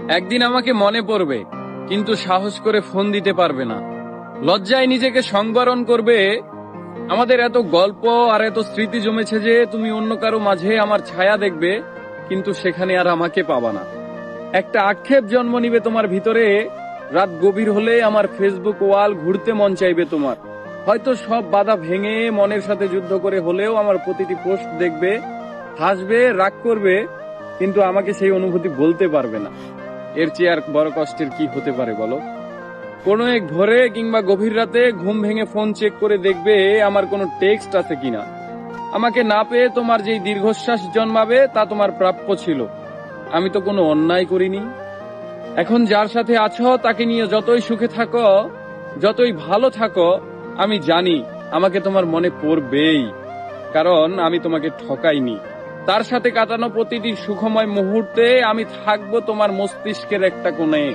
একদিন আমাকে মনে পড়বে, কিন্তু সাহস করে ফোন দিতে পারবে না। লজ্জায় নিজেকে সংবরণ করবে। আমাদের এত গল্প আর এত স্মৃতি জমেছে যে তুমি অন্য কারো মাঝে আমার ছায়া দেখবে, কিন্তু সেখানে আর আমাকে পাবা না। একটা আক্ষেপ জন্ম নিবে তোমার ভিতরে। রাত গভীর হলে আমার ফেসবুক ওয়াল ঘুরতে মন চাইবে তোমার। হয়তো সব বাধা ভেঙে মনের সাথে যুদ্ধ করে হলেও আমার প্রতিটি পোস্ট দেখবে, হাসবে, রাগ করবে, কিন্তু আমাকে সেই অনুভূতি বলতে পারবে না। এর চেয়ে আর বড় কষ্টের কি হতে পারে বলো? কোনো এক ভোরে কিংবা গভীর রাতে ঘুম ভেঙে ফোন চেক করে দেখবে আমার কোনো টেক্সট আছে কিনা। আমাকে না পেয়ে তোমার যেই দীর্ঘশ্বাস জন্মাবে তা তোমার প্রাপ্য ছিল। আমি তো কোনো অন্যায় করিনি। এখন যার সাথে আছো তাকে নিয়ে যতই সুখে থাকো, যতই ভালো থাকো, আমি জানি আমাকে তোমার মনে পড়বেই, কারণ আমি তোমাকে ঠকাইনি। তার সাথে কাটানো প্রতিটি সুখময় মুহূর্তে আমি থাকবো তোমার মস্তিষ্কের একটা কোণে।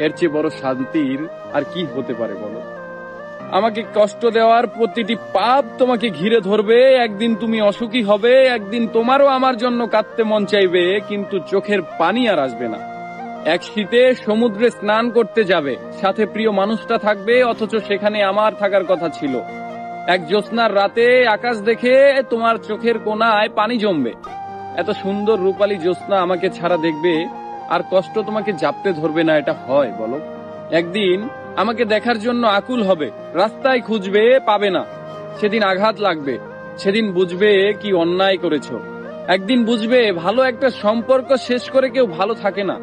এর চেয়ে বড় শান্তির আর কি হতে পারে বলো? আমাকে কষ্ট দেওয়ার প্রতিটি পাপ তোমাকে ঘিরে ধরবে। একদিন তুমি অসুখী হবে, একদিন তোমারও আমার জন্য কাঁদতে মন চাইবে, কিন্তু চোখের পানি আর আসবে না। এক শীতে সমুদ্রে স্নান করতে যাবে, সাথে প্রিয় মানুষটা থাকবে, অথচ সেখানে আমার থাকার কথা ছিল। এক জ্যোৎস্নার রাতে আকাশ দেখে তোমার চোখের কোণায় পানি জমবে। এত সুন্দর রূপালী জ্যোৎস্না আমাকে ছাড়া দেখবে, আর কষ্ট তোমাকে জাপটে ধরবে না। এটা হয় বলো? একদিন আমাকে দেখার জন্য আকুল হবে, রাস্তায় খুঁজবে, পাবে না। সেদিন আঘাত লাগবে, সেদিন বুঝবে কি অন্যায় করেছো। একদিন বুঝবে ভালো একটা সম্পর্ক শেষ করে কেউ ভালো থাকে না।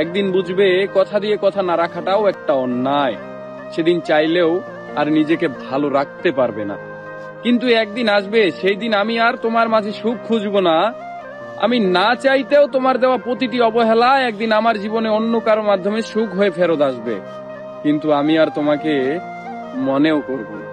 একদিন বুঝবে কথা দিয়ে কথা না রাখাটাও একটা অন্যায়। সেদিন চাইলেও আর নিজেকে ভালো রাখতে পারবে না। কিন্তু একদিন আসবে, সেই দিন আমি আর তোমার মাঝে সুখ খুঁজবো না। আমি না চাইতেও তোমার দেওয়া প্রতিটি অবহেলা একদিন আমার জীবনে অন্য কারো মাধ্যমে সুখ হয়ে ফেরত আসবে, কিন্তু আমি আর তোমাকে মনেও করব না।